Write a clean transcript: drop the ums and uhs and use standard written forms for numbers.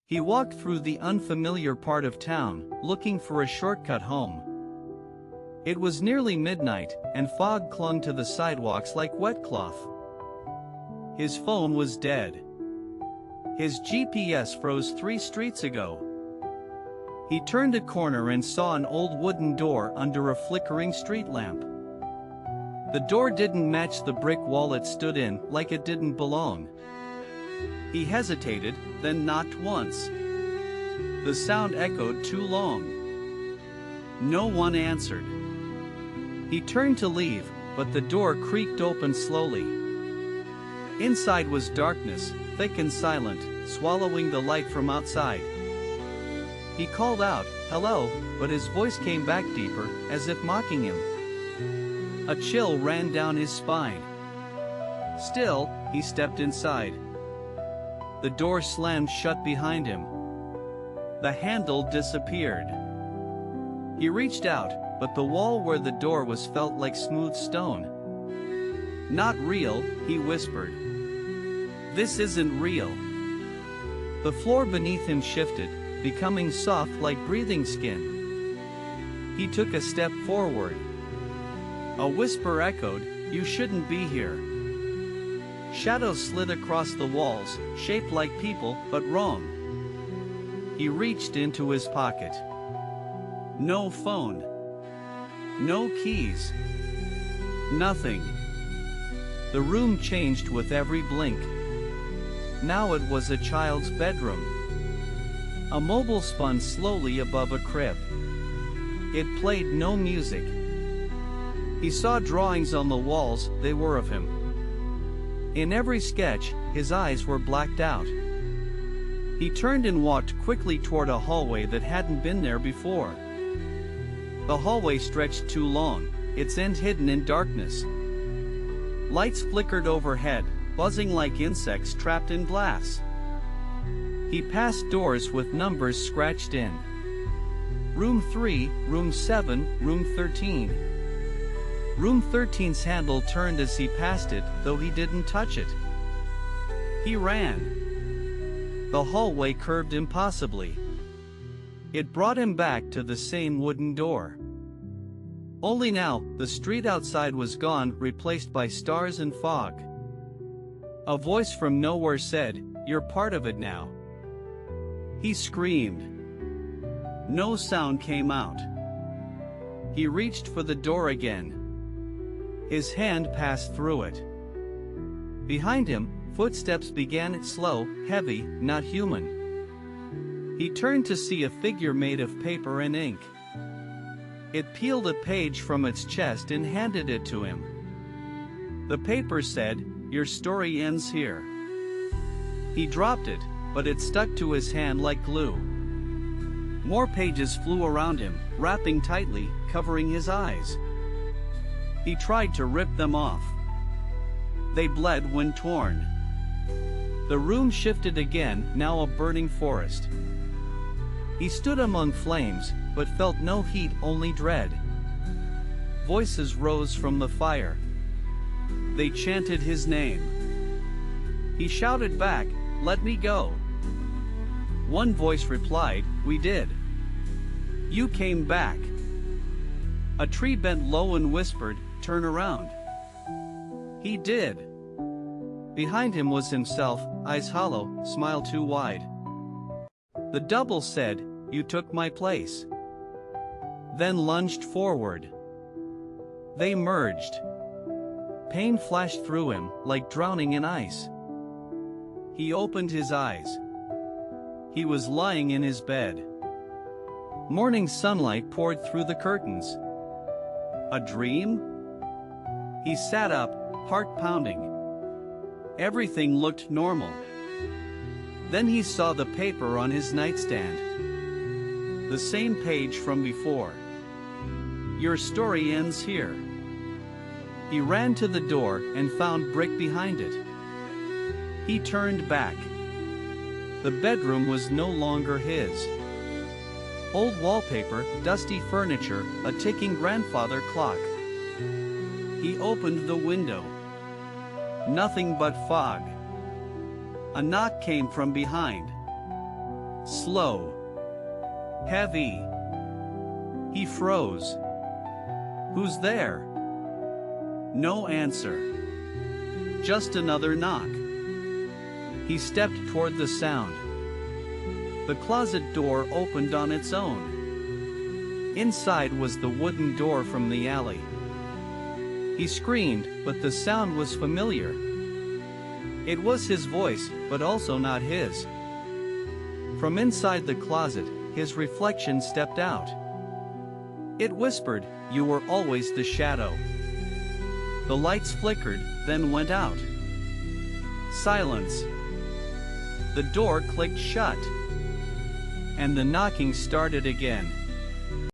He walked through the unfamiliar part of town, looking for a shortcut home. It was nearly midnight, and fog clung to the sidewalks like wet cloth. His phone was dead. His GPS froze 3 streets ago. He turned a corner and saw an old wooden door under a flickering street lamp. The door didn't match the brick wall it stood in, like it didn't belong. He hesitated, then knocked once. The sound echoed too long. No one answered. He turned to leave, but the door creaked open slowly. Inside was darkness, thick and silent, swallowing the light from outside. He called out, "Hello," but his voice came back deeper, as if mocking him. A chill ran down his spine. Still, he stepped inside. The door slammed shut behind him. The handle disappeared. He reached out, but the wall where the door was felt like smooth stone. "Not real," he whispered. "This isn't real." The floor beneath him shifted, becoming soft like breathing skin. He took a step forward. A whisper echoed, "You shouldn't be here." Shadows slid across the walls, shaped like people, but wrong. He reached into his pocket. No phone. No keys. Nothing. The room changed with every blink. Now it was a child's bedroom. A mobile spun slowly above a crib. It played no music. He saw drawings on the walls, they were of him. In every sketch, his eyes were blacked out. He turned and walked quickly toward a hallway that hadn't been there before. The hallway stretched too long, its end hidden in darkness. Lights flickered overhead, buzzing like insects trapped in glass. He passed doors with numbers scratched in. Room 3, Room 7, Room 13. Room 13's handle turned as he passed it, though he didn't touch it. He ran. The hallway curved impossibly. It brought him back to the same wooden door. Only now, the street outside was gone, replaced by stars and fog. A voice from nowhere said, "You're part of it now." He screamed. No sound came out. He reached for the door again. His hand passed through it. Behind him, footsteps began, slow, heavy, not human. He turned to see a figure made of paper and ink. It peeled a page from its chest and handed it to him. The paper said, "Your story ends here." He dropped it, but it stuck to his hand like glue. More pages flew around him, wrapping tightly, covering his eyes. He tried to rip them off. They bled when torn. The room shifted again, now a burning forest. He stood among flames, but felt no heat, only dread. Voices rose from the fire. They chanted his name. He shouted back, "Let me go." One voice replied, "We did. You came back." A tree bent low and whispered, "Turn around." He did. Behind him was himself, eyes hollow, smile too wide. The double said, "You took my place." Then lunged forward. They merged. Pain flashed through him, like drowning in ice. He opened his eyes. He was lying in his bed. Morning sunlight poured through the curtains. A dream? He sat up, heart pounding. Everything looked normal. Then he saw the paper on his nightstand. The same page from before. "Your story ends here." He ran to the door and found Brick behind it. He turned back. The bedroom was no longer his. Old wallpaper, dusty furniture, a ticking grandfather clock. He opened the window. Nothing but fog. A knock came from behind. slow, heavy. He froze. "Who's there?" No answer. Just another knock. He stepped toward the sound. The closet door opened on its own. Inside was the wooden door from the alley. He screamed, but the sound was familiar. It was his voice, but also not his. From inside the closet, his reflection stepped out. It whispered, "You were always the shadow." The lights flickered, then went out. Silence. The door clicked shut. And the knocking started again.